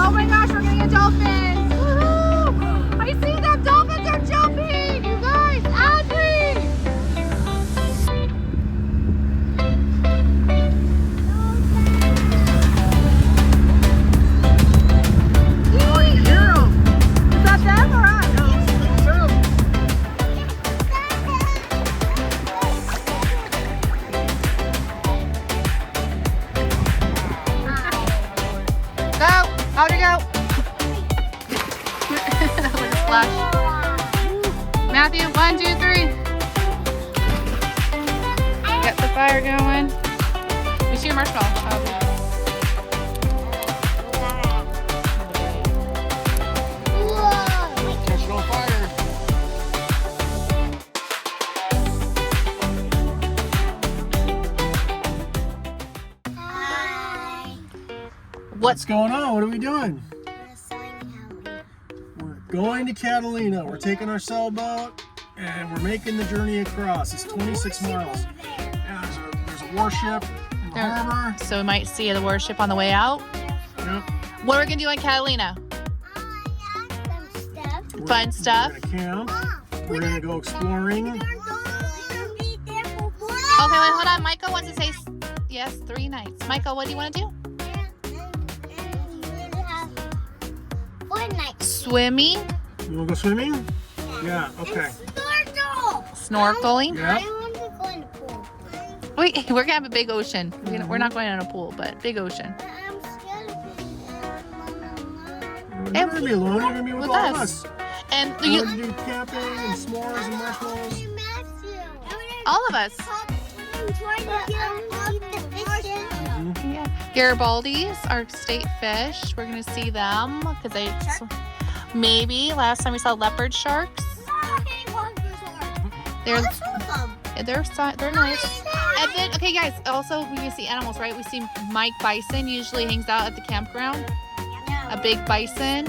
Oh my gosh, we're gonna get dolphins! Woohoo! I see them! Dolphins are jumping! You guys! Audrey! Oh, you hear them! Is that them or us? Go! Audrey, go! That was a splash. Matthew, 1, 2, 3. Get the fire going. We see your marshmallow. Catch it on fire. What's going on? What are we doing? We're going to Catalina. We're taking our sailboat and we're making the journey across. It's 26 miles. Yeah, there's a warship in the harbor. So we might see the warship on the way out. Yep. What are we gonna do in Catalina? Fun stuff. We're gonna camp. We're gonna go exploring. Okay, wait, hold on. Michael wants to say yes, 3 nights. Michael, what do you want to do? Swimming. You wanna go swimming? Yeah, okay. Snorkeling. Yep. Wait, we're gonna have a big ocean. We're not going in a pool, but big ocean. You're gonna be alone. You're gonna be with all of us. And We're gonna do camping and s'mores and marshmallows. all of us. Yeah. Garibaldi's, our state fish. We're gonna see them because maybe last time we saw leopard sharks. They're nice. And then, okay, guys. Also, we can see animals, right? We see Mike Bison usually hangs out at the campground. A big bison.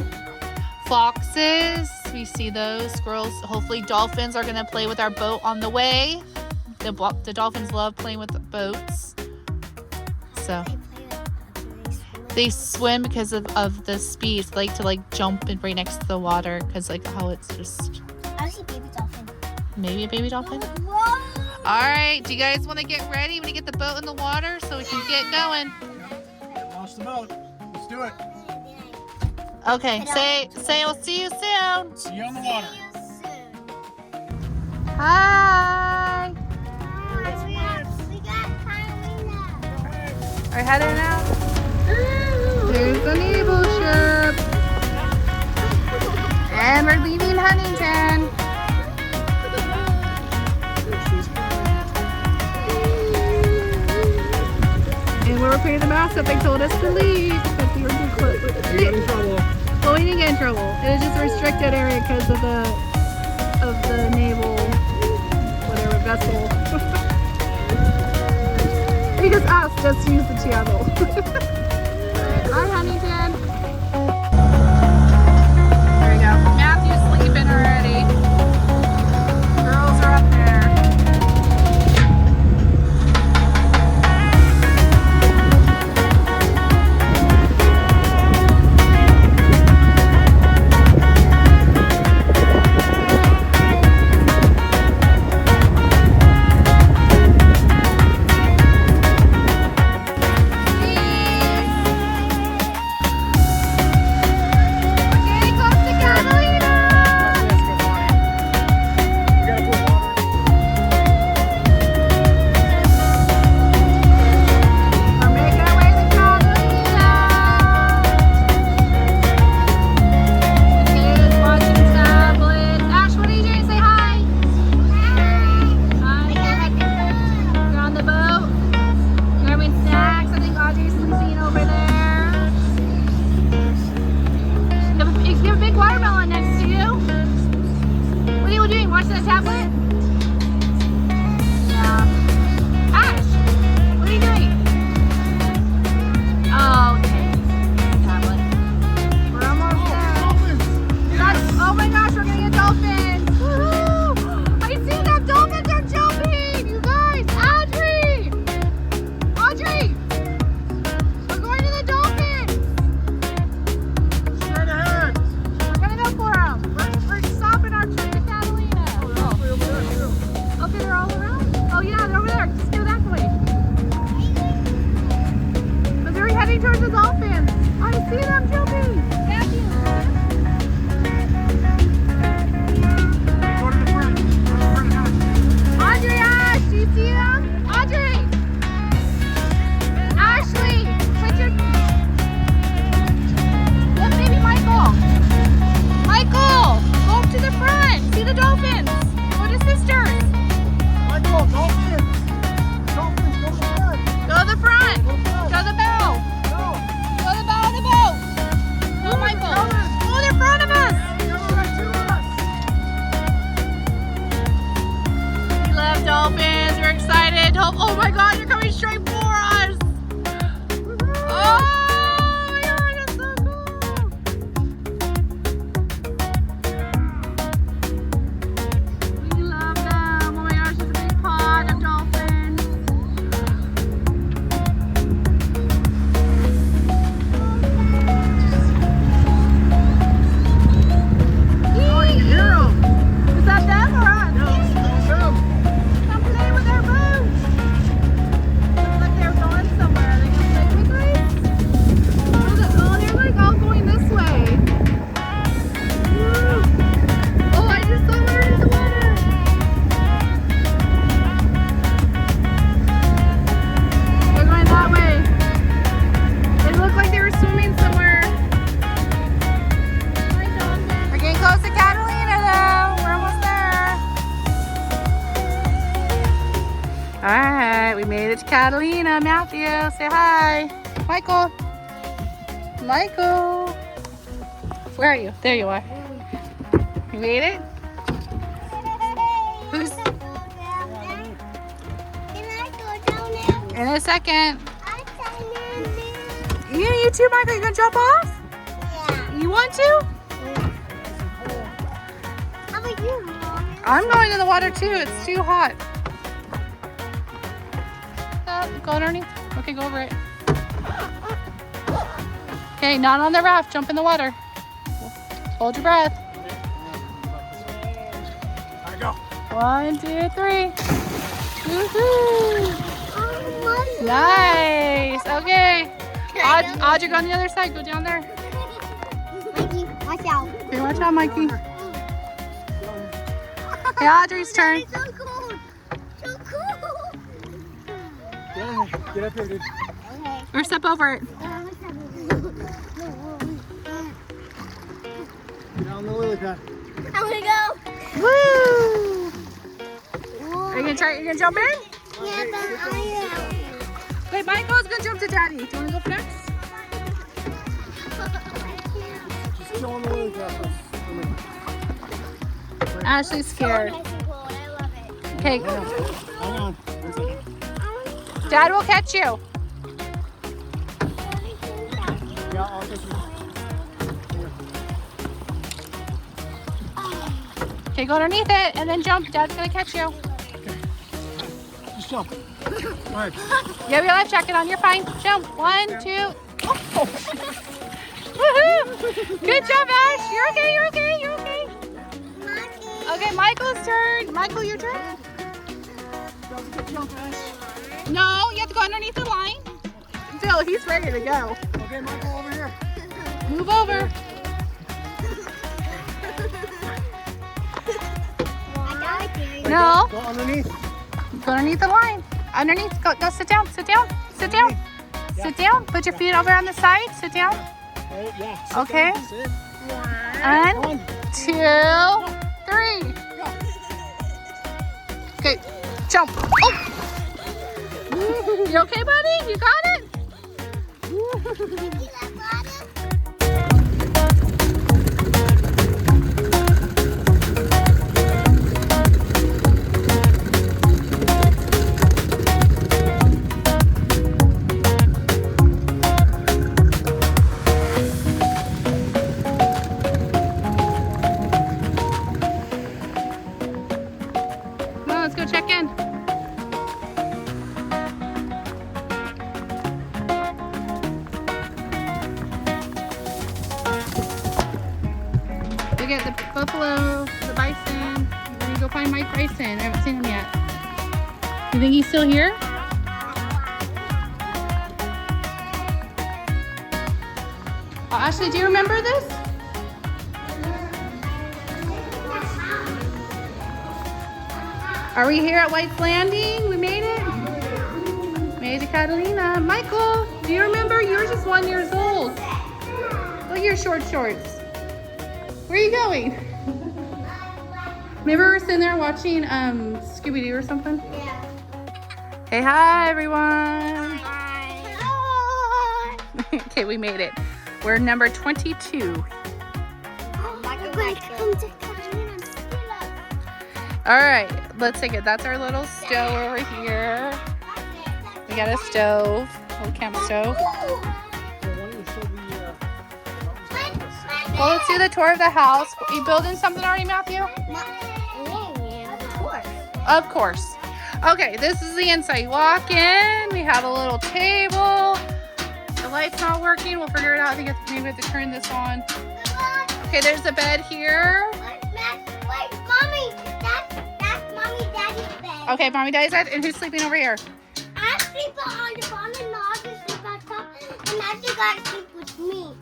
Foxes. We see those. Squirrels. Hopefully, dolphins are gonna play with our boat on the way. The dolphins love playing with the boats. So they swim because of the speed. They like to jump in right next to the water because how it's just. I see baby dolphin. Maybe a baby dolphin. Whoa. All right, do you guys want to get ready? Want to get the boat in the water so we can get going? Launch the boat. Let's do it. Okay, say we'll see you soon. See you on the water. Hi. We got Catalina. Are we heading out? There's the naval ship. And we're leaving Huntington. And when we're putting the mask up, they told us to leave because we were too close. You're in trouble. Well, we didn't get in trouble. It was just a restricted area because of the naval whatever vessel. They just asked us to use the channel. Hi, Huntington. There we go. Matthew's sleeping already. Girls are up there. towards the dolphins. I see them jumping. Go to the front. Go to the front of the Audrey, Ash, do you see them? Audrey! Ashley, put your... Look, maybe Michael. Michael, go up to the front. See the dolphins. Go to sisters. Michael, dolphins. Dolphins, go to the front. Go to the front. Go to the bow. Go. Go to the bow of the boat. Go, Michael. Oh, they're in front of us. Come right to us. We love dolphins. We're excited. Oh my God, you're coming straight for us. Oh my God, that's so cool. We love them. Oh my gosh, there's a big pond of dolphins. Oh, you can hear 'em. Is that them or us? Come. Come play with our boats. Looks like they're going somewhere. Are they going to play with us? Oh, they're like all going this way. Woo. Oh, I just saw her in the water. They're going that way. They look like they were swimming somewhere. We're getting close to Catalina though. We're almost there. Alright, we made it to Catalina. Matthew, say hi. Michael. Michael. Where are you? There you are. You made it? Who's Can I go down there? in a second? I can You too, Michael. You gonna jump off? Yeah. You want to? How about you, Mom? I'm going in the water too. It's too hot. Go underneath. Okay, go over it. Okay, not on the raft. Jump in the water. Hold your breath. I go. 1, 2, 3. Woohoo! Oh, Nice. Okay. Audrey, go on the other side. Go down there. Mikey, watch out. Okay, watch out, Mikey. Okay, Audrey's turn. It's so cool. So cool. Get up here, dude. Okay. Or step over it. Get on the lily pad. I'm gonna go. Woo! Are you gonna try? You gonna jump in? Yeah, but I Wait, Michael's gonna jump to Daddy. Do you wanna go next? Just chill on the lily pad. Ashley's scared. I love it. Okay, Hang on. 1 second. Dad will catch you. Yeah, I'll get you. Okay, go underneath it and then jump. Dad's gonna catch you. Just jump. Go ahead. You have your life jacket on. You're fine. Jump. 1, 2. Oh. Woohoo! Good job, Ash. You're okay. You're okay. You're okay. Okay, Michael's turn. Michael, your turn. Jump, Ash. No, you have to go underneath the line. Phil, he's ready to go. Okay, Michael, over here. Move over. No, Go underneath. go underneath the line. Underneath. Go sit down. Sit down. Sit down. Yeah. Sit down. Put your feet over on the side. Sit down. Okay, yeah. Sit Okay. down. Sit. 1, 2, 3. Okay, jump. Oh! You okay, buddy? You got it? Come on, let's go check in. We get the buffalo, the bison. We're gonna go find Mike Bison. I haven't seen him yet. You think he's still here? Oh, Ashley, do you remember this? Are we here at White's Landing? We made it? Made it to Catalina. Michael, do you remember? Yours is 1 year old. Look at your short shorts. Where are you going? Remember we were sitting there watching Scooby-Doo or something? Yeah. Hey, hi everyone. Hi. Okay, we made it. We're number 22. All right, let's take it. That's our little stove over here. We got a stove, a little camp stove. Well, let's do the tour of the house. Are you building something already, Matthew? Of course. Okay, this is the inside. You walk in, we have a little table. The light's not working. We'll figure it out. I think maybe we have to turn this on. Okay, there's a bed here. Wait, Mommy, that's Mommy, Daddy's bed. Okay, Mommy, Daddy's bed. And who's sleeping over here? I sleep on the bottom, and I sleep on top, and I just got sleep with me.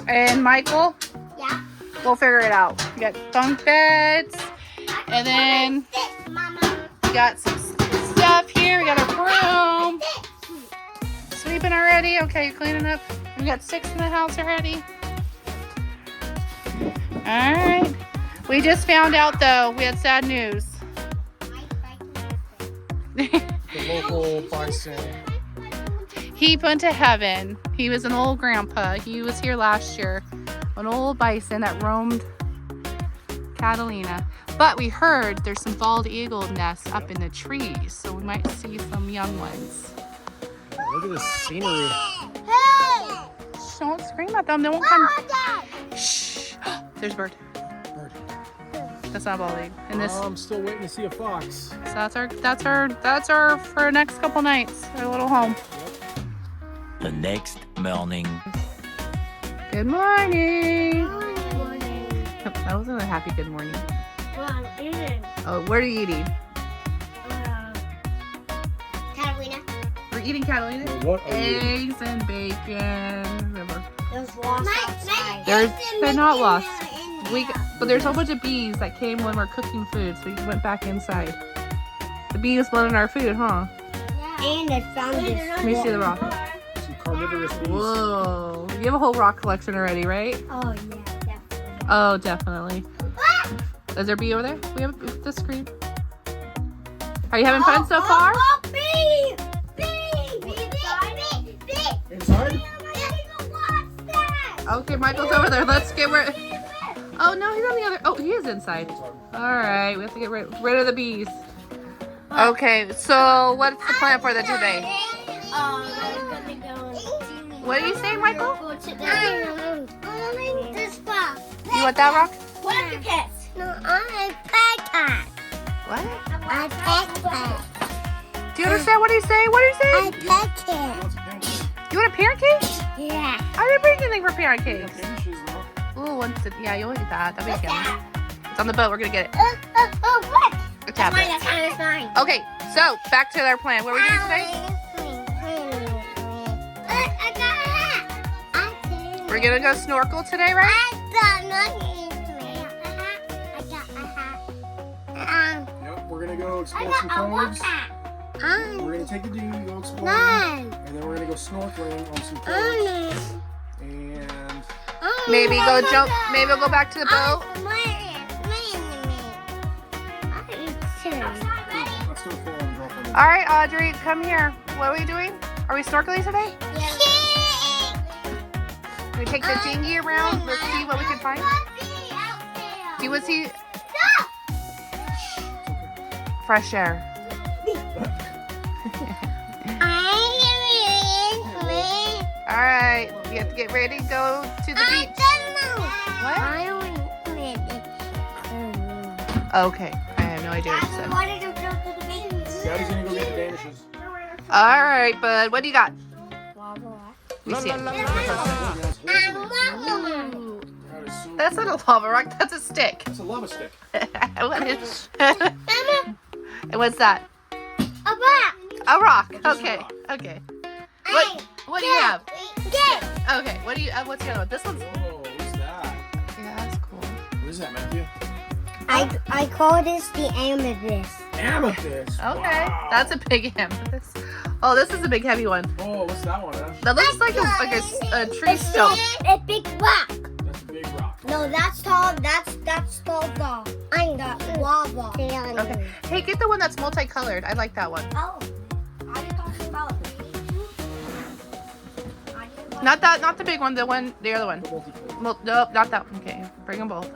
And Michael? Yeah. We'll figure it out. We got bunk beds. And then we got some stuff here. We got a room. Sleeping already? Okay, you're cleaning up. We got 6 in the house already. Alright. We just found out though, we had sad news. The local bison. He went to heaven. He was an old grandpa. He was here last year. An old bison that roamed Catalina. But we heard there's some bald eagle nests up in the trees, so we might see some young ones. Look at this scenery. Hey! Shh, don't scream at them. They won't come. Dad. Shh. There's a bird. Bird. That's not a bald eagle. And this. I'm still waiting to see a fox. So that's our for the next couple nights. Our little home. The next morning. Good morning. That wasn't a happy good morning. Oh, what are you eating? Catalina. We're eating Catalina. What are you? Eggs and bacon. Remember? There's lost outside. They're not lost. But there's a whole bunch of bees that came when we're cooking food, so we went back inside. The bees wanted our food, huh? And I found this. Let me see the rock. Some carnivorous bees. Whoa. You have a whole rock collection already, right? Oh, yeah, definitely. Oh, definitely. Is there a bee over there? We have the screen. Are you having fun so far? Oh, bee! Bee! Inside? Okay, Michael's over there. Let's get rid. Oh no, he's on the other. Oh, he is inside. All right, we have to get rid of the bees. Okay, so what's the plan for the today? What are you saying, Michael? This spot. You want that rock? What are the pets? No, I'm a pet cat. What? A pet cat. Do you understand what he's saying? What are you A saying? pet cat. You want a pancake? Yeah. I didn't bring anything for pancakes. Finishes, though. Ooh, yeah, you'll eat that. That'll be yummy. It's on the boat. We're gonna get it. What? A tablet. That's mine. Okay, so back to our plan. What are we doing today? I got a hat. We're gonna go snorkel today, right? I got nothing. I got a hat. Yep, we're gonna go I explore got some a wolf coves. hat. We're gonna take the dinghy, go exploring, None. and then we're gonna go snorkeling on some coves. And Maybe go jump. Maybe we'll go back to the boat. let's go for and drop on All right, Audrey, come here. What are we doing? Are we snorkeling today? We take the dinghy around. Let's see what we can find. Do you want to see fresh air? All right, we have to get ready to go to the beach. What? Okay, I have no idea what you said. Daddy's gonna go get the danishes. All right, bud, what do you got? Let me see it. That's not a lava rock. That's a stick. It's a lava stick. What is? And what's that? A rock. A rock. Just a Okay. rock. Okay. What? What do you have? Get. Okay, what do you? What's the other one? This one's. Whoa, what's that? Yeah, that's cool. What is that, Matthew? I call this the amethyst. Amethyst. Okay, Wow. that's a big amethyst. Oh, this is a big heavy one. Oh, what's that one, Ash? That looks like a tree stump. A big rock. That's a big rock. No, that's tall. That's tall. The lava. Okay. Hey, get the one that's multicolored. I like that one. Oh, are you talking about? Not the big one. The other one. Well, nope, not that one. Okay, bring them both.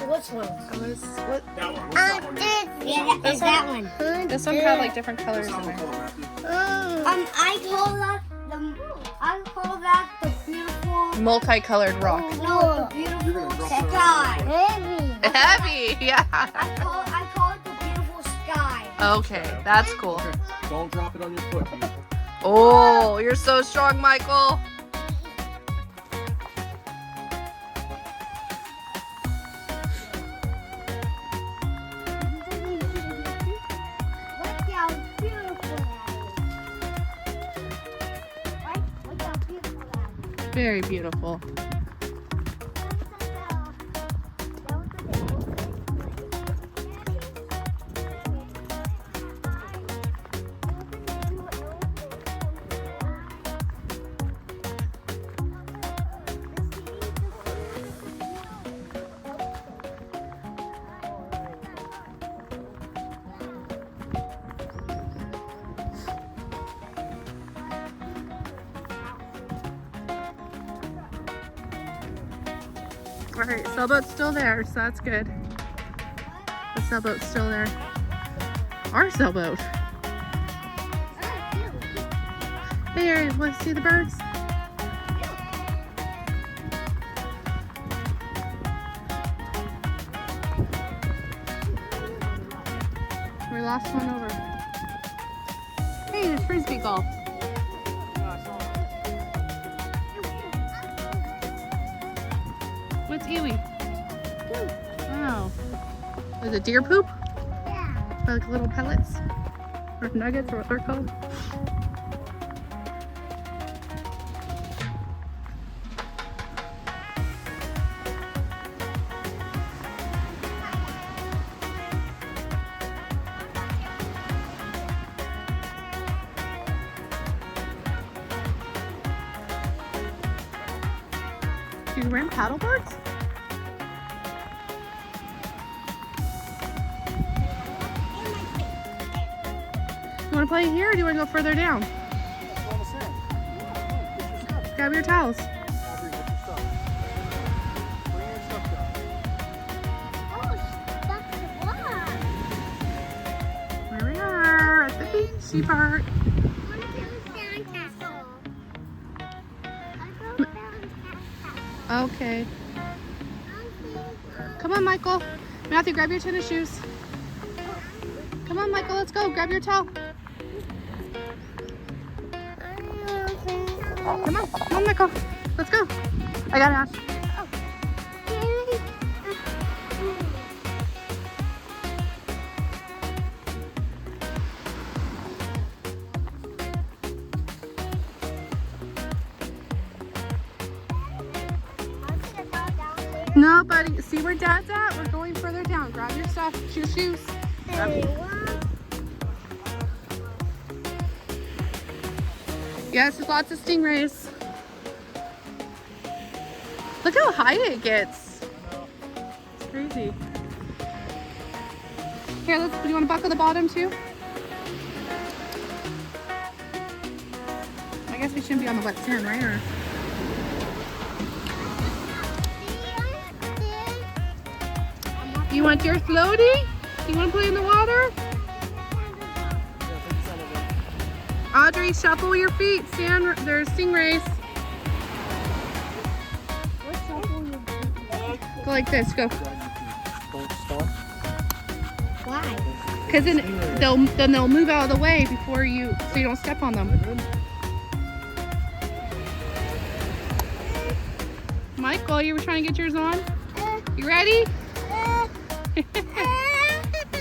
Which one? What? That one. What's that one? Yeah, is that one. This one had like different colors What's in that one there. called, Matthew? I call that the beautiful. Multicolored rock. No, the beautiful sky. Heavy, yeah. I call it the beautiful sky. Okay, that's cool. Okay. Don't drop it on your foot, beautiful. Oh, you're so strong, Michael. Look how beautiful that is. Right? Look how beautiful that is. Very beautiful. All right, sailboat's still there, so that's good. The sailboat's still there. Our sailboat. There, want to see the birds? We lost one over. Hey, there's frisbee golf. What's Ewee? Wow. Is it deer poop? Yeah. Like little pellets? Or nuggets, or what they're called? You ran paddleboards? You want to play here or do you want to go further down? Grab your towels. Here we are at the beachy part. Okay. Come on, Michael. Matthew, grab your tennis shoes. Come on, Michael, let's go. Grab your towel. Come on, Michael. Let's go. I got Ash. No, buddy. See where Dad's at? We're going further down. Grab your stuff. Your shoes. Grab it. Yes, there's lots of stingrays. Look how high it gets. It's crazy. Here, do you want to buckle the bottom too? I guess we shouldn't be on the wet sand, right? Or... You want your floaty? You want to play in the water? Audrey, shuffle your feet. Stand. There's stingrays. Go like this. Go. Don't stop. Why? Because then they'll move out of the way before you, so you don't step on them. Michael, you were trying to get yours on? You ready?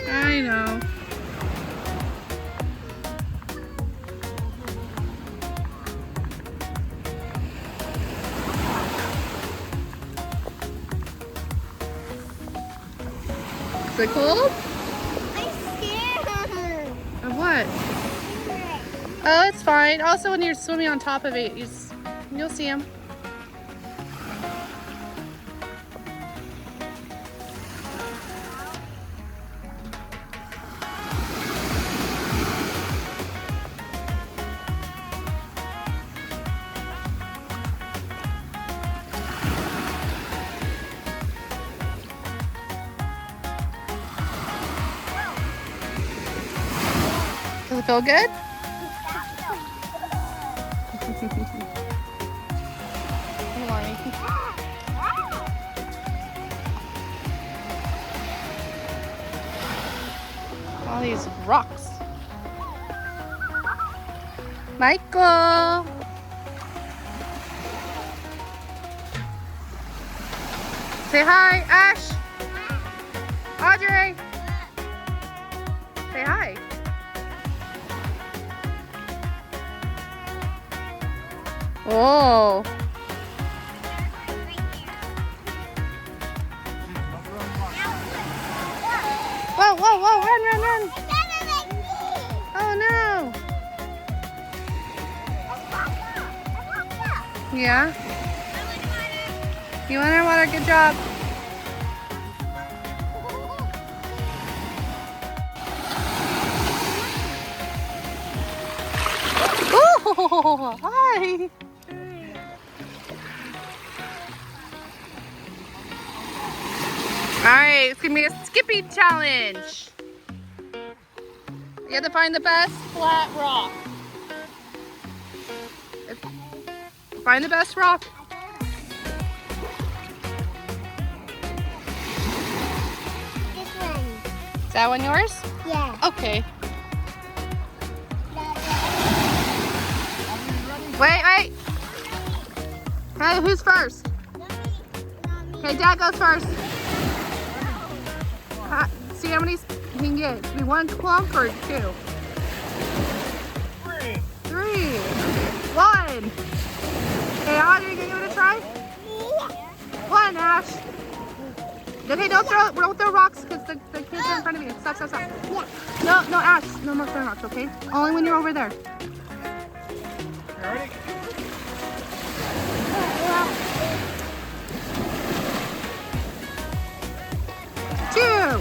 I know. Is it cold? I'm scared. Of what? Oh, it's fine. Also, when you're swimming on top of it, you'll see them. Does it feel good? All these rocks. Michael! Say hi, Ash! Audrey! Say hi. Oh. Whoa, whoa, whoa, run, run, run. Oh no. Yeah? You underwater, good job. Oh, hi. Alright, it's gonna be a skipping challenge. You have to find the best flat rock. Find the best rock. This one. Is that one yours? Yeah. Okay. Wait. Hey, who's first? Okay, Dad goes first. See how many he can get. It can be one plunk or two. 3, 1. Hey, Audrey, you gonna give it a try? 1, Ash. Okay, don't throw rocks because the kids are in front of you. Stop. Yeah. No, Ash. No more throwing rocks, okay? Only when you're over there. Ready? Two.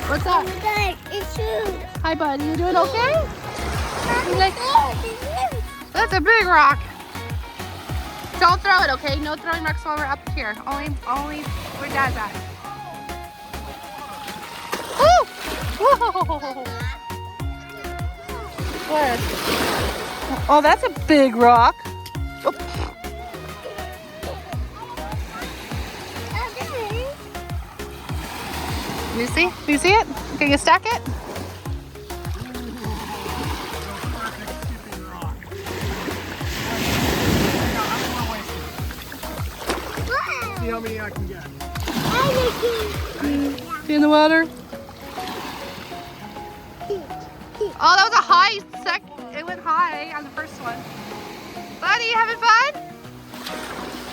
What's up? It's true. Hi, buddy. You doing okay? He's like, that's a big rock. Don't throw it, okay? No throwing rocks while we're up here. Only where Dad's at. Woo! Whoa! What? Oh, that's a big rock. Oh. You see? Do you see it? Can you stack it? See how many I can get. See in the water? Oh, that was a high it went high on the first one. Buddy, you having fun?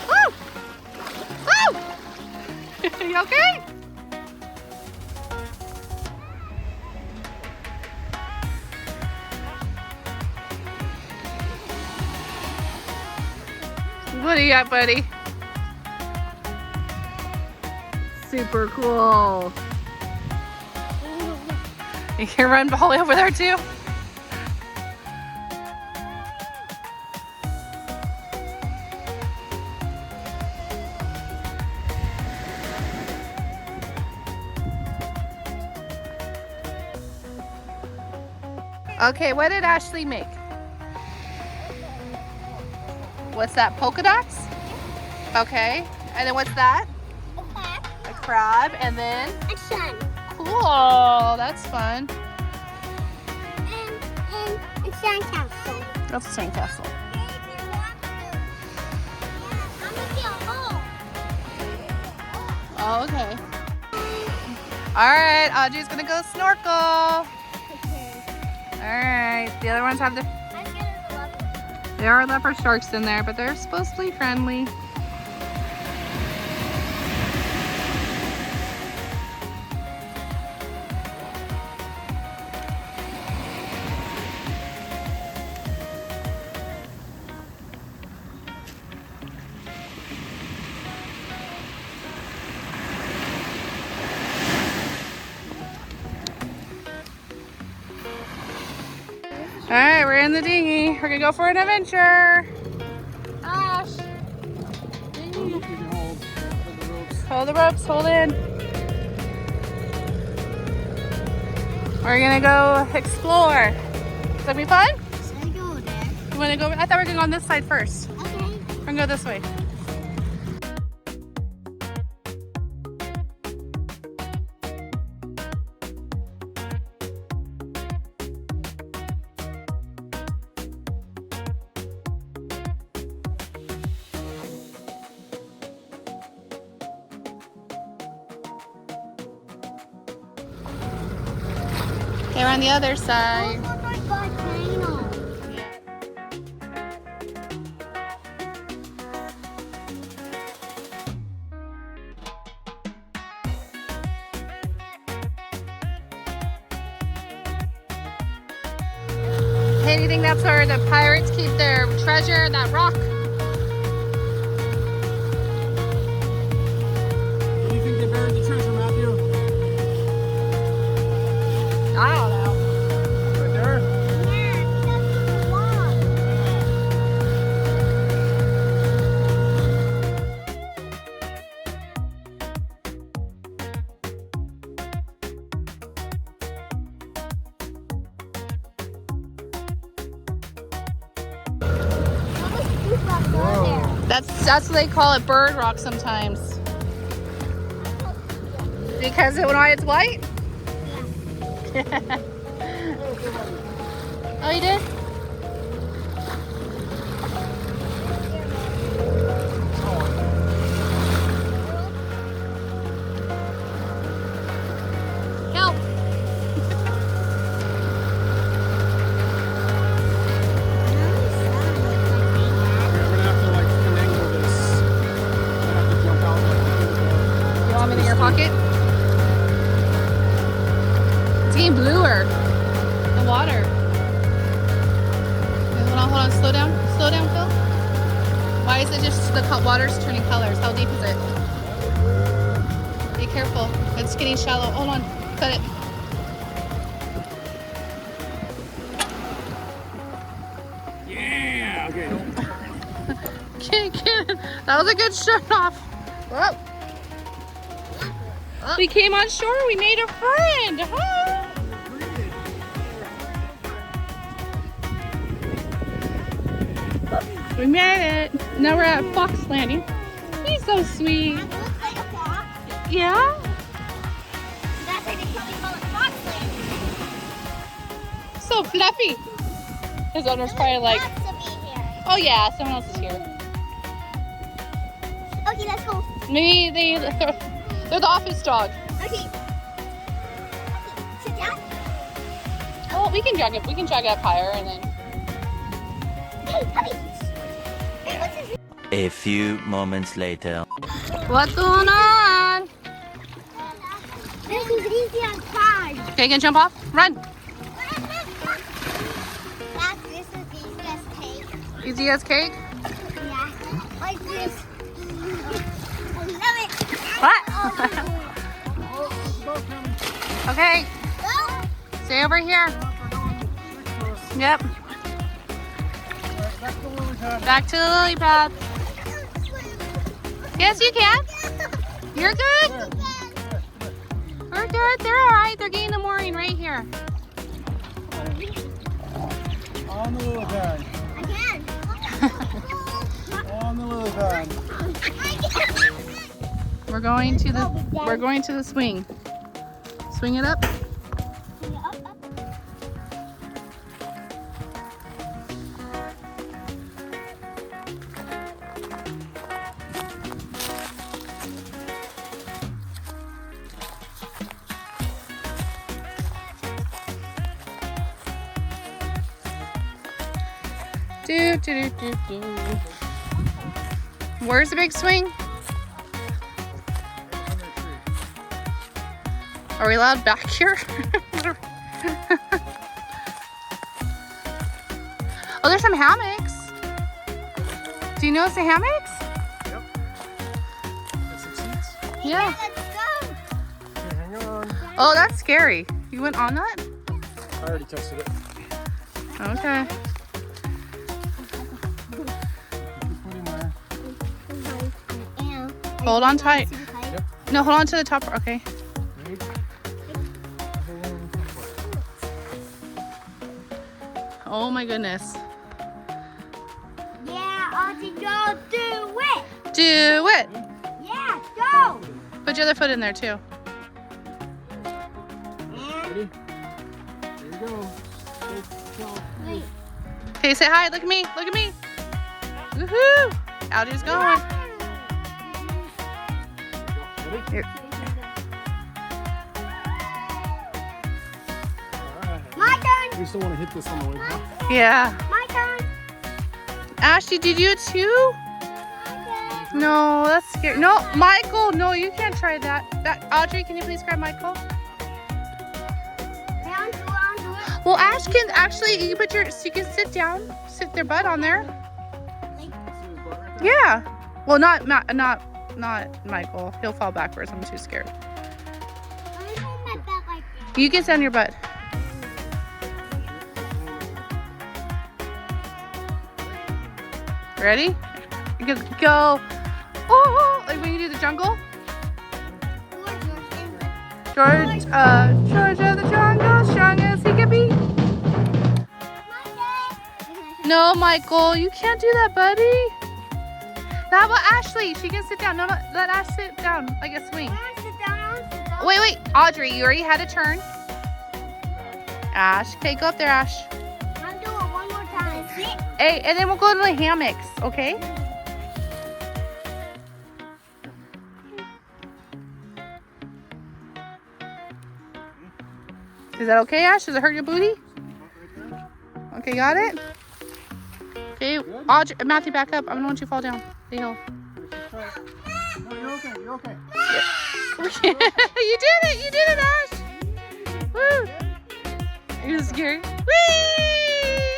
Woo! Woo! You okay? What do you got, buddy? Super cool. You can run all the way over there too. Okay, what did Ashley make? What's that, polka dots? Okay, and then what's that? A crab, and then? A sun. Cool, that's fun. And a sandcastle. That's a sandcastle. Oh, okay. All right, Audrey's gonna go snorkel. All right, the other ones have the... There are leopard sharks in there, but they're supposed to be friendly. in the dinghy. We're gonna go for an adventure. Ash. You can hold the ropes. Hold the ropes, hold in. We're gonna go explore. Is that gonna be fun? Should I go there? You wanna go? I thought we were gonna go on this side first. Okay. We're gonna go this way. Okay, we're on the other side. Oh my volcano. Hey, do you think that's where the pirates keep their treasure, that rock? Where do you think they buried the treasure, Matthew? I don't know. Right there? Yeah, that's the wall. That's what they call it, bird rock sometimes. Because when it's white? Oh, you did? Help! We're gonna have to like finagle this. I have to jump out like You want me in your pocket? It's getting bluer. The water. Okay, hold on, slow down, Phil. Why is it just the water's turning colors? How deep is it? Be careful, it's getting shallow. Hold on, cut it. Yeah. Okay. Don't. That was a good shut off. Whoa. We came on shore, we made a friend. Huh? We made it. Now we're at Fox Landing. He's so sweet. It looks like a fox. Yeah? That's why they probably call it fox land. So fluffy. His owner's probably like, Lots of me here. oh yeah, someone else is here. Okay, let's go. Maybe they're the office dog. Okay. Sit down. Oh, we can drag it up higher and then. Hey, puppy. Hey, what's his name? A few moments later. What's going on? This is easy on cars. Okay, gonna jump off? Run. This is easy as cake. Easy as cake. Yeah. Like this. I love it. What? Oh, there's a boat coming. Okay, Go. stay over here. Yep, Back to the lily pad. back to the lily pad. Yes, you can. You're good. We're good. They're all right. They're getting the mooring right here. On the lily pad. Again. On the lily pad. We're going to the swing. Swing it up. Do, do, do, do, do. Where's the big swing? Are we allowed back here? Oh, there's some hammocks. Do you notice the hammocks? Yep. There's some seats. Yeah. Let's go. Okay, hang on. Oh, that's scary. You went on that? I already tested it. Okay. Hold on tight. Super tight. No, hold on to the top. Okay. Oh my goodness. Yeah, Auntie, go do it. Do it. Yeah, go. Put your other foot in there too. Ready? Here we go. Wait. Okay, say hi. Look at me. Look at me. Woohoo! Audrey's going. Ready? Here. My turn. We still want to hit this on the way back. Yeah. My turn. Ashley, did you too? No, that's scary. No, Michael, no, you can't try that. Audrey, can you please grab Michael? Hey, I'll do it. Well, Ash can actually, you can put your, so you can sit down, sit their butt on there. Yeah. Well, not Michael. He'll fall backwards. I'm too scared. Let me put my back like that. You can sit on your butt. Ready? You can go. Oh, like when you do the jungle. George of the jungle, strong as he can be. No, Michael, you can't do that, buddy. How about Ashley? She can sit down. No, let Ash sit down like a swing. Wait. Audrey, you already had a turn. Ash, okay, go up there, Ash. I'll do it one more time. Hey, and then we'll go to the hammocks, okay? Is that okay, Ash? Does it hurt your booty? Okay, got it? Okay, Audrey, Matthew, back up. I don't want you to fall down the hill. No, you're okay. You're okay. You did it, Ash! Woo! Are you scared? Whee!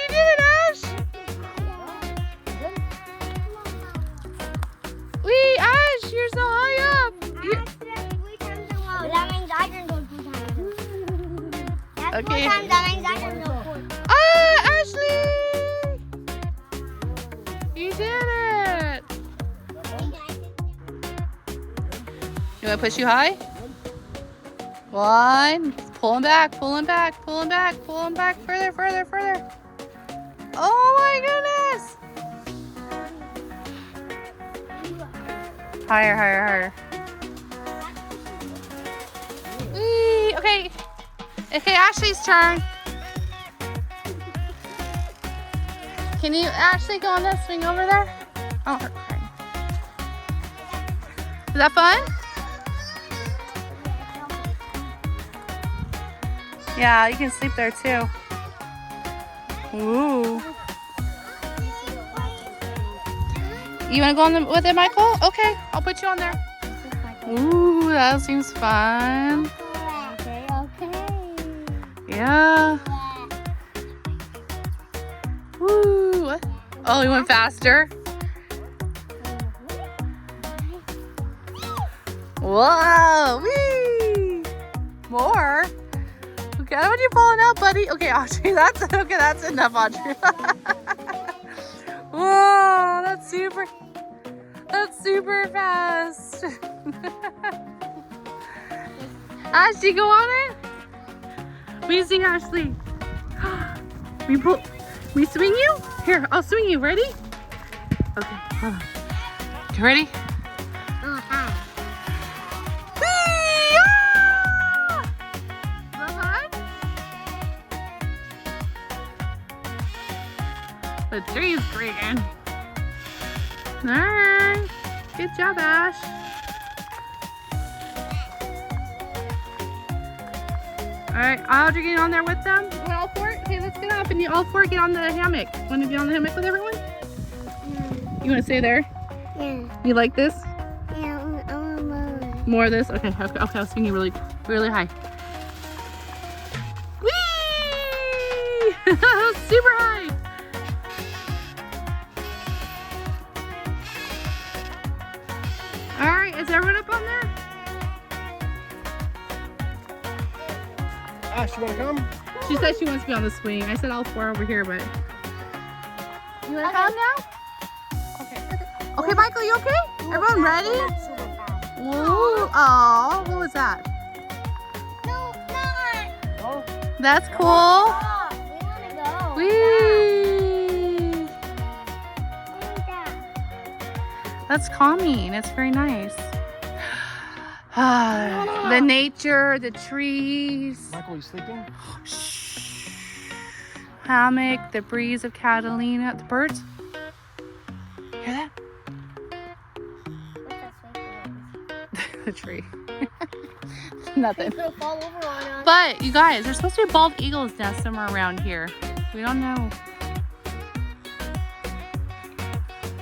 You did it, Ash! Wee, Ash, you're so high up! That means I can go 2 times. That's Okay. 4 times, that means I can go 4. Ah, Ashley! You did it! You want to push you high? 1. Pull him back, pull him back, pull him back, pull him back. Further. Oh my goodness! Higher. Whee! Okay, Ashley's turn. Can you actually go on that swing over there? Oh, her crying. Is that fun? Yeah, you can sleep there too. Ooh. You want to go on with it, Michael? Okay, I'll put you on there. Ooh, that seems fun. Okay. Yeah. Woo. Oh, he went faster. Whoa. Whee. More. Okay, I don't want you falling out, buddy. Okay, Audrey, that's enough, Audrey. Whoa, that's super fast. Ashley, go on it. Will you sing, Ashley? We swing you? Here, I'll swing you. Ready? Okay, hold on. You ready? Whee! Ah! Is that fun? The tree's green. Alright. Good job, Ash. Alright, Audrey, get on there with them. You want all 4? Okay, let's get up and you all 4 get on the hammock. Want to be on the hammock with everyone? You want to stay there? Yeah. You like this? Yeah, I want more. More of this? Okay, I'll swing you really high. Whee! Super high! Alright, is everyone up on there? Ash, you want to come? She said she wants to be on the swing. I said all 4 over here, but... You want to come now? Okay. Okay, Michael, you okay? Everyone ready? Ooh, oh, what was that? No, not. Oh, That's cool. Oh, we want to go. Whee! That. That's calming. It's very nice. The nature, the trees, Michael, you sleeping? hammock, the breeze of Catalina, the birds. Hear that? What's that sweet? The tree. Nothing. It's gonna fall over on us. But you guys, there's supposed to be a bald eagle's nest somewhere around here. We don't know.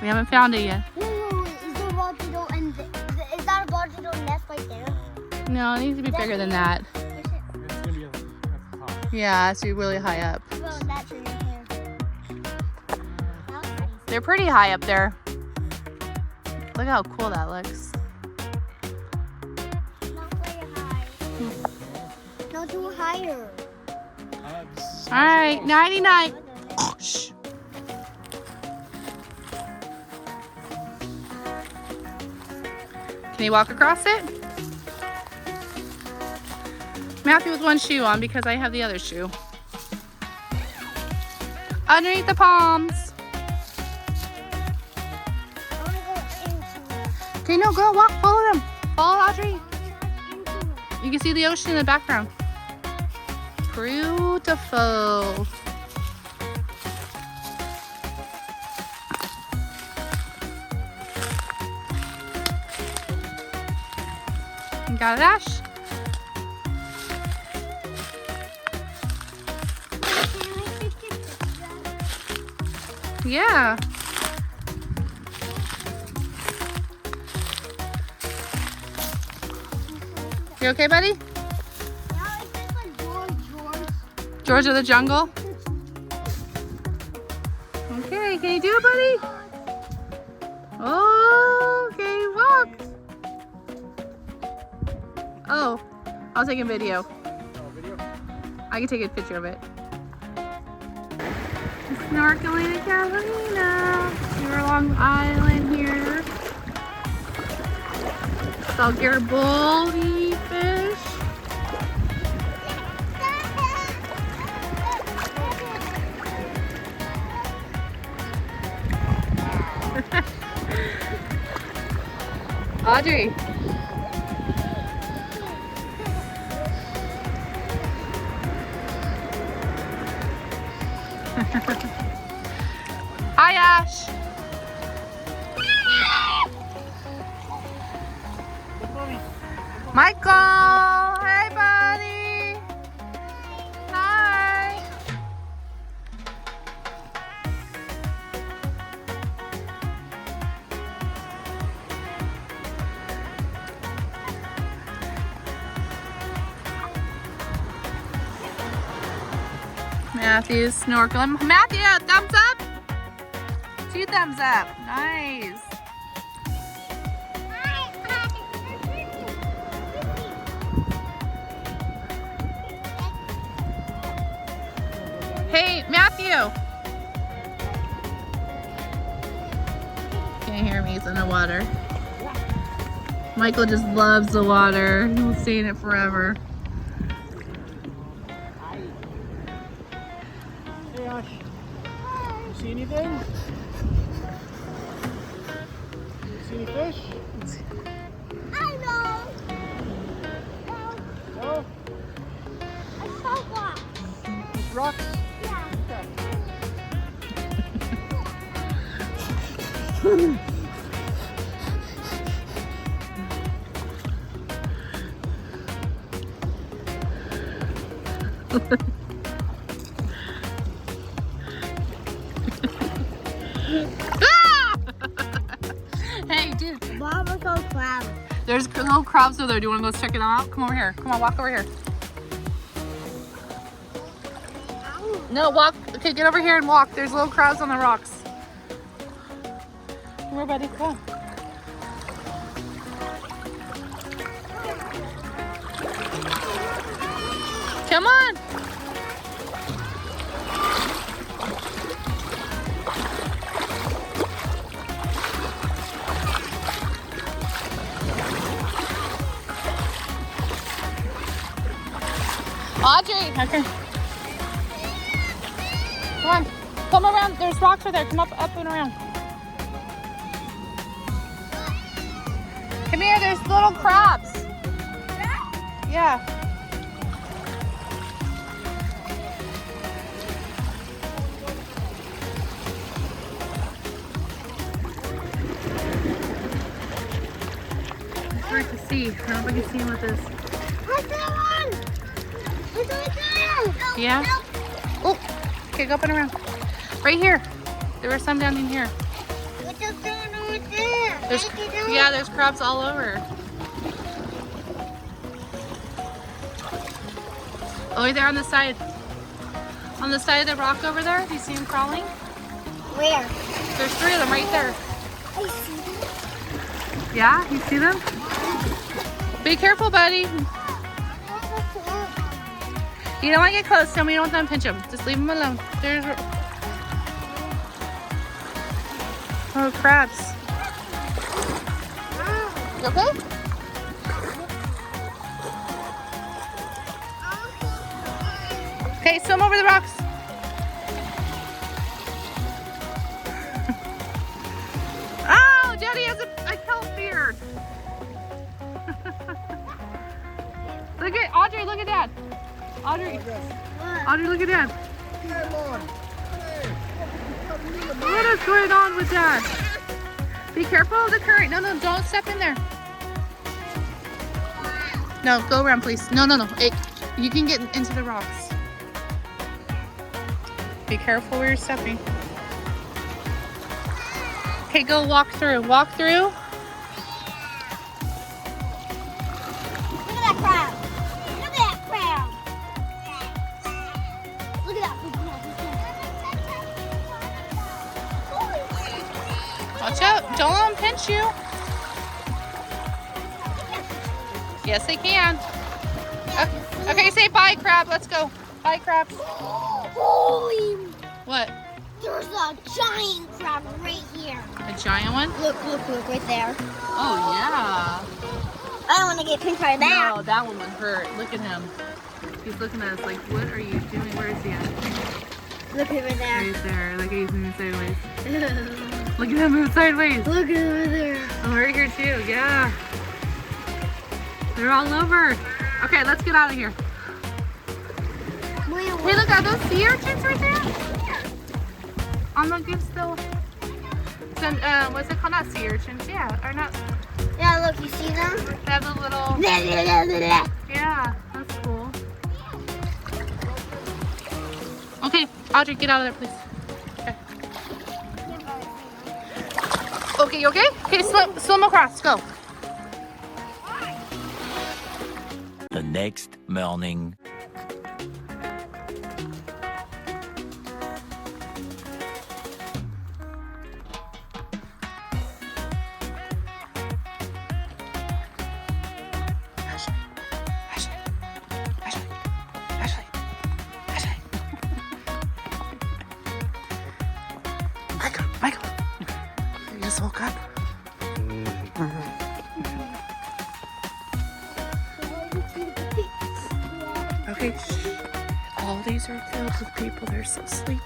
We haven't found it yet. Wait, is there a bald eagle and is that a bald eagle nest right there? No, it needs to be bigger than that. It's gonna be at the top. Yeah, it has to be really high up. Well, that tree right here. They're pretty high up there. Look how cool that looks. Not very high. No, too higher. All right, nighty night. Shh. Can you walk across it? Matthew with one shoe on because I have the other shoe. Underneath the palms. I want to go into it. Okay, no, go walk, follow them. Follow Audrey. Into it. You can see the ocean in the background. Beautiful. You got it, Ash? Yeah. You okay, buddy? Now it's just like George. George of the jungle? Okay, can you do it, buddy? Oh, okay, walk. Oh, I'll take a video. I can take a picture of it. Snorkeling in Catalina. We're along the island here. Saw your bully fish. Audrey. Hi, Ash. Michael. Hey, buddy. Hi. Matthew's snorkeling. Matthew, thumbs up. 2 thumbs up. Nice. Hey, Matthew. Can't hear me, he's in the water. Michael just loves the water. He'll stay in it forever. Hey, Ash. You see anything? You see any fish? I know. No? I saw one. Just rocks? Yeah. Hey, dude. Mama saw crab. There's little crabs over there. Do you want to go check them out? Come over here. Come on, walk over here. No, walk. Okay, get over here and walk. There's little crabs on the rocks. Come here, buddy. Come on. Come on. Audrey. Okay. Come on. Come around. There's rocks right there. Come up and around. Come here. There's little crabs. Yeah. It's hard to see. I don't know if I can see him with this. Yeah? Oh, okay, go up and around. Right here. There were some down in here. There's crabs all over. Oh, right there on the side. On the side of the rock over there. Do you see them crawling? Where? There's 3 of them right there. I see them. Yeah, you see them? Be careful, buddy. You don't want to get close to them. We don't want them to pinch them. Just leave them alone. There's... Oh, crabs. You okay? Okay, swim over the rocks. Oh, Daddy has a kelp beard. Look at Audrey, look at Dad. Audrey, Audrey, look at Dad. What is going on with Dad? Be careful of the current. No, don't step in there. No, go around, please. No. You can get into the rocks. Be careful where you're stepping. Okay, go walk through. Walk through. Look at that crab. Look at that crab. Look at that. Watch out. Don't let them pinch you. Yes, they can. Okay, say bye, crab. Let's go. Bye, crabs. Holy. What? There's a giant crab right here. A giant one? Look, right there. Oh, yeah. I don't want to get pinched by that. No, that one would hurt. Look at him. He's looking at us like, what are you doing? Where is he at? Look over there. Right there. Look at he's moving sideways. Look at him move sideways. Look over there. Oh, right here too. Yeah. They're all over. Okay, let's get out of here. Hey, look, are those sea urchins right there? On the goose still. What's it called? Not sea urchins. Yeah, or not. Yeah, look, you see them? They have the little. Yeah, that's cool. Okay, Audrey, get out of there, please. Okay, you okay? Okay, swim across. Go. The next morning. Michael, you just woke up. Okay, all these are filled with people. They're so sleepy.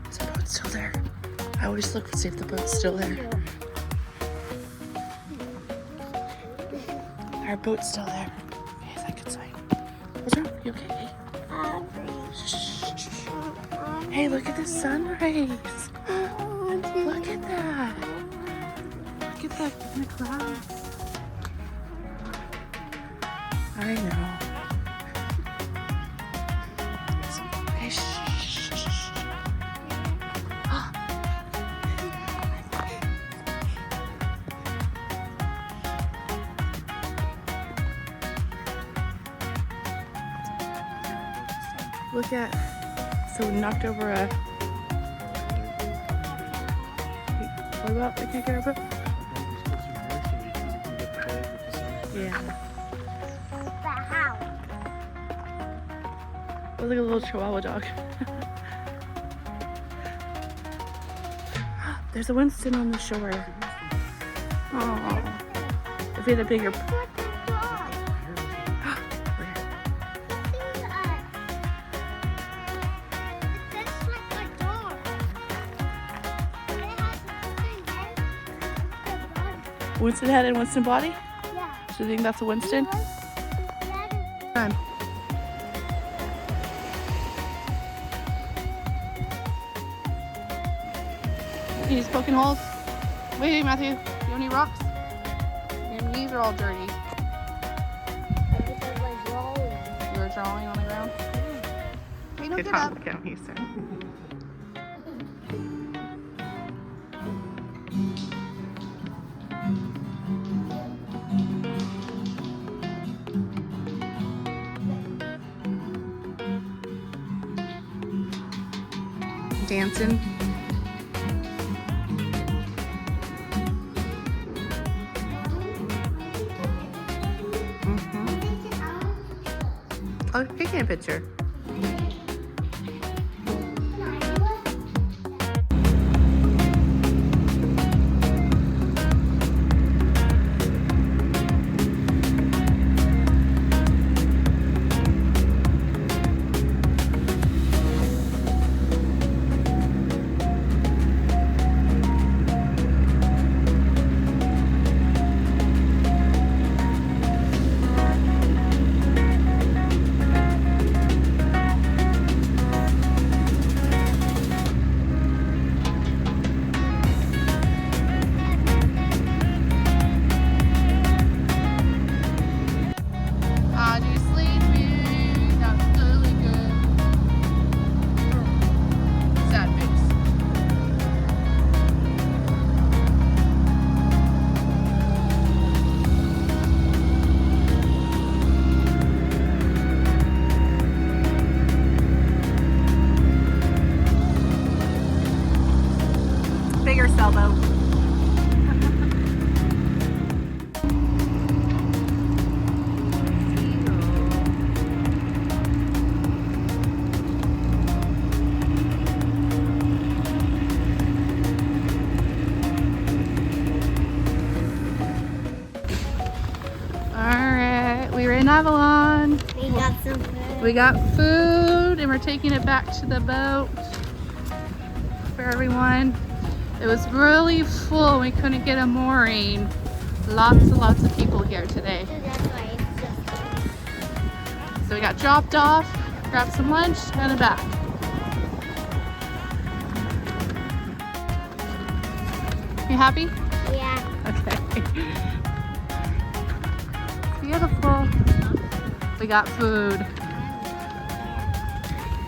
Is the boat still there? I always look to see if the boat's still there. Our boat's still there. Yes, I can sign. What's wrong? You okay? Shh. Hey, look at the sunrise. Look at that. Look at that in the clouds. I know. Hey, shh. Look at, so we knocked over a, what about, we can't get our boat? Yeah. The house. Looks like a little Chihuahua dog. There's a Winston on the shore. Oh, if we had a bigger. Winston head and Winston body? Yeah. So you think that's a Winston? Come on. He's poking holes. Wait, Matthew. You want any rocks? Your knees are all dirty. You were drawing on the ground? Hey, don't get up. Look at him, he's there. Dancing. Oh, taking a picture. Bigger sailboat. Alright, we were in Avalon. We got some food. We got food and we're taking it back to the boat for everyone. It was really full. We couldn't get a mooring. Lots and lots of people here today. So that's why it's just So we got dropped off, grabbed some lunch, and back. You happy? yeah. Okay. Beautiful. We got food.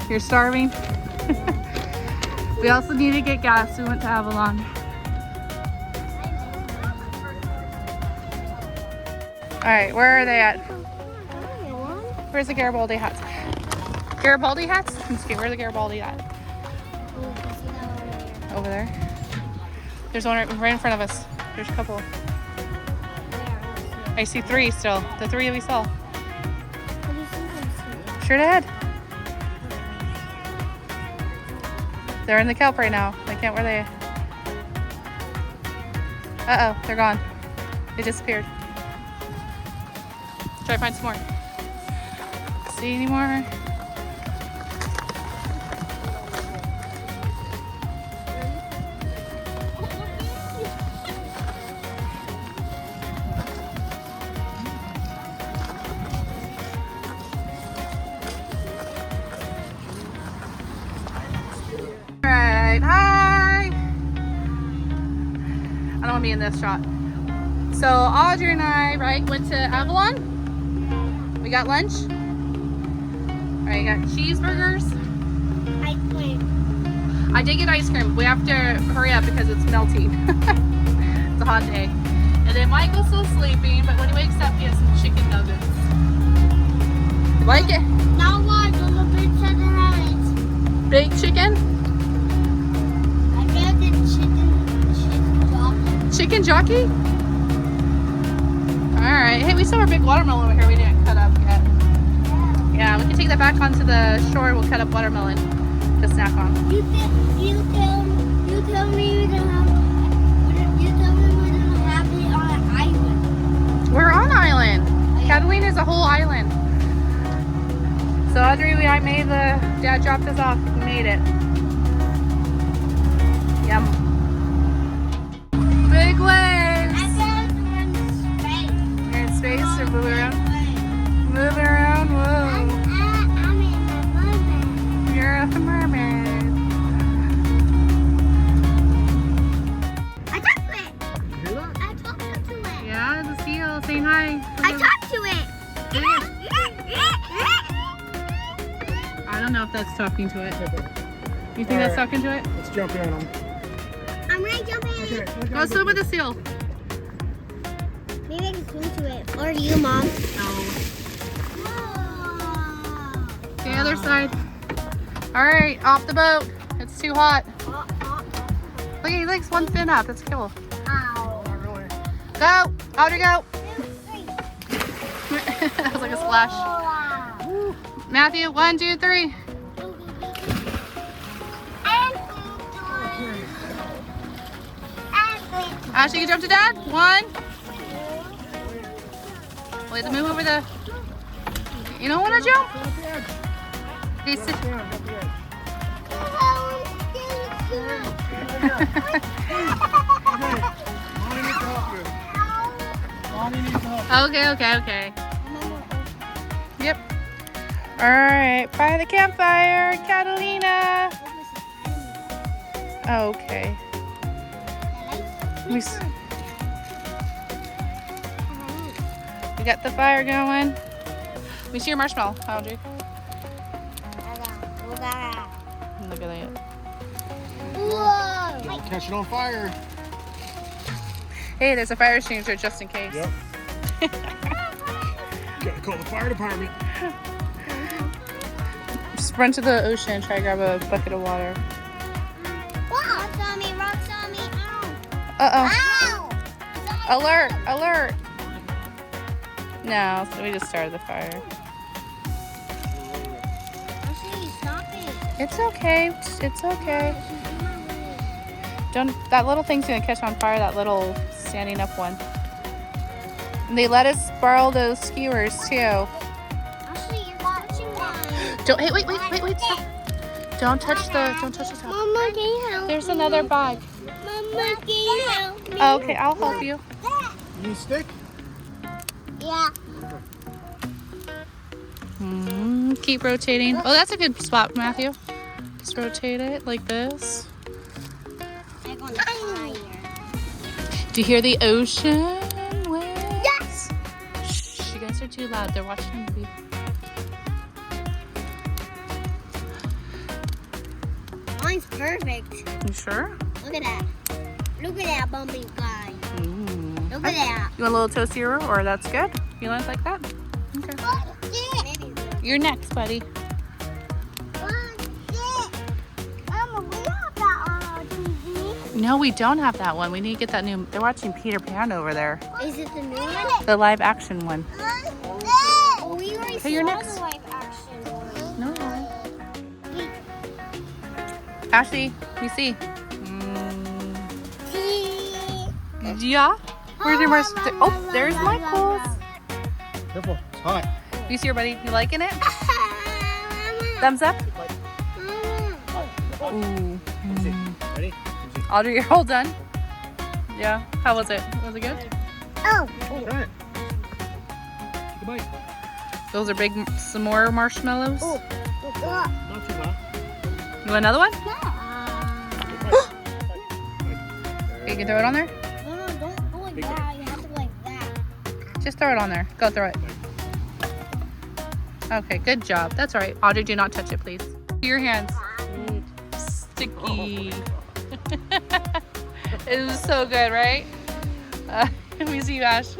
You're starving? We also need to get gas. We went to Avalon. All right, where are they at? Where's the Garibaldi hats? Garibaldi hats? Let's see, where's the Garibaldi at? Over there. There's one right in front of us. There's a couple. I see three still. The three we saw. Sure did. They're in the kelp right now. I can't, where are they? Uh-oh, they're gone. They disappeared. Try to find some more. See any more? Me in this shot. So Audrey and I, right, went to Avalon. We got lunch. All right, got cheeseburgers. Ice cream. I did get ice cream. We have to hurry up because it's melting. It's a hot day. And then Michael's still sleeping, but when he wakes up, he has some chicken nuggets. You like it? Now what? There's a big chicken nuggets. Big chicken? I get the chicken jockey. Chicken jockey? All right. Hey, we saw our big watermelon over here. We didn't cut up yet. Yeah, we can take that back onto the shore. We'll cut up watermelon to snack on. You tell me we don't have it on an island. We're on island. Catalina is a whole island. So Audrey, I made Dad dropped us off. We made it. Yum. Big waves. I feel like we're in space. You're in space or moving around? Moving around, whoa. I'm in a mermaid. You're a mermaid. I talked to it. You hear that? I talked to it. Yeah, the seal saying hi. I talked to it. I don't know if that's talking to it. You think that's talking to it? Let's jump in on them. I'm gonna jump in. Okay. Go swim with the seal. Maybe I can swim to it. Or do you, Mom? No. Oh. The other side. All right, off the boat. It's too hot. Look, he likes one fin up. That's cool. Ow. Not really. Go, Audrey, go. 2, 3. That was like a splash. Wow. Matthew, 1, 2, 3. Ashley, you jump to Dad. 1. Wait, to move over the. You don't want to jump? Okay, sit. Okay. Yep. All right, by the campfire, Catalina. Okay. We got the fire going. We see your marshmallow, Audrey. Look at that. Whoa! Catch it on fire. Hey, there's a fire extinguisher just in case. Yep. Gotta call the fire department. Just run to the ocean and try to grab a bucket of water. Rocks on me, rocks on me. Ow. Uh-oh. Ow. Alert, alert. No, so we just started the fire. Ashley, stop it. It's okay. It's okay. Don't. That little thing's gonna catch on fire. That little standing up one. And they let us borrow those skewers too. Ashley, you're watching mine. Don't. Hey, wait. Stop. Don't touch the top. Mama, can you help There's me? another bag. Mama, can you help me? Okay, I'll help you. You need a stick? Yeah. Keep rotating. Oh, that's a good spot, Matthew. Just rotate it like this. I'm on fire. Do you hear the ocean waves? Yes. Shh, you guys are too loud. They're watching a movie. Mine's perfect. You sure? Look at that. Look at that bumpy guy. Look at that. You want a little toastier, or that's good? You like that? Okay. Maybe. You're next, buddy. Mama, we have that on our TV. No, we don't have that one. We need to get that new. They're watching Peter Pan over there. Is it the new one? The live action one. Oh, we already Okay, you're saw next. the live action one. No. Ashley, let me see. Yeah. Where's your marshmallow? Oh, there's Michael's. Careful, it's hot. You see your buddy? You liking it? Thumbs up. Ooh. Ready? Audrey, you're all done. Yeah. How was it? Was it good? Oh. Try it. Take a bite. Those are big, some more marshmallows. Oh. Not too hot. You want another one? Bite. Okay, you can throw it on there. No, don't go like that. You have to go like that. Just throw it on there. Go throw it. Okay, good job. That's all right. Audrey, do not touch it, please. Your hands. Sticky. It was so good, right? Let me see you, Ash.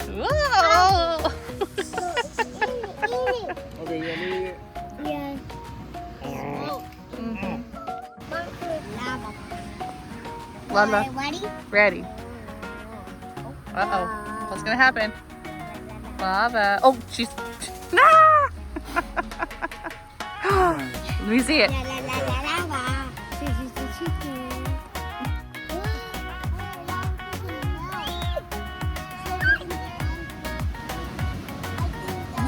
Whoa! Okay, you want me to eat it? Yeah. Lava. Ready? Ready. Uh-oh. What's gonna happen? Lava. Oh, she's... Ah! Let me see it. La, la, la, la, la, la. This is the chicken.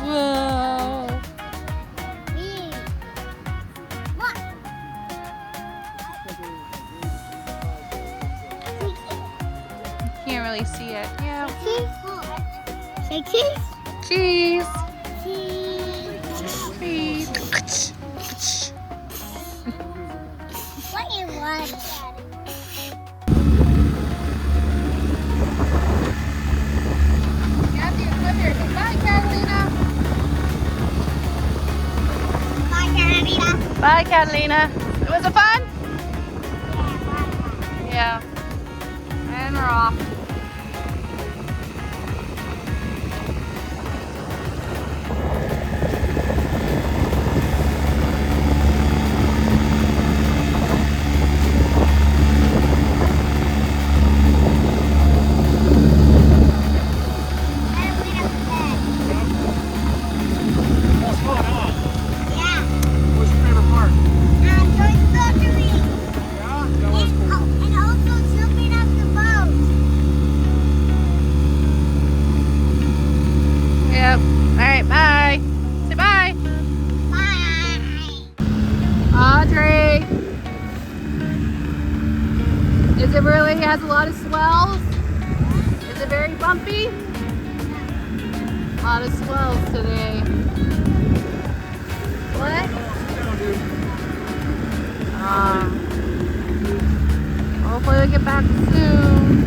Whoa. Can't really see it. Yeah. Say cheese. Cheese. Cheese. Cheese. What do you want? Bye, Catalina. Bye, Catalina. Bye, Catalina. Was it fun? Yeah. And we're off. That's fun, huh? Yeah. What's your favorite part? Toy Story. Yeah? That was cool. And also jumping off the boat. Yep. All right. Bye. Say bye. Bye. Audrey. Is it really has a lot of swells? Is it very bumpy? A lot of swells today. What? Hopefully we get back soon.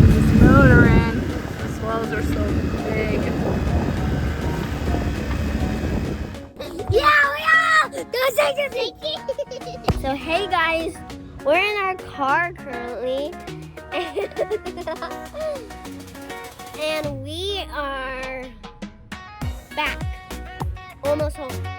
This motoring. The swells are so big. Yeah, we are! Don't say something! So, hey guys, we're in our car currently. And we are back. Almost home.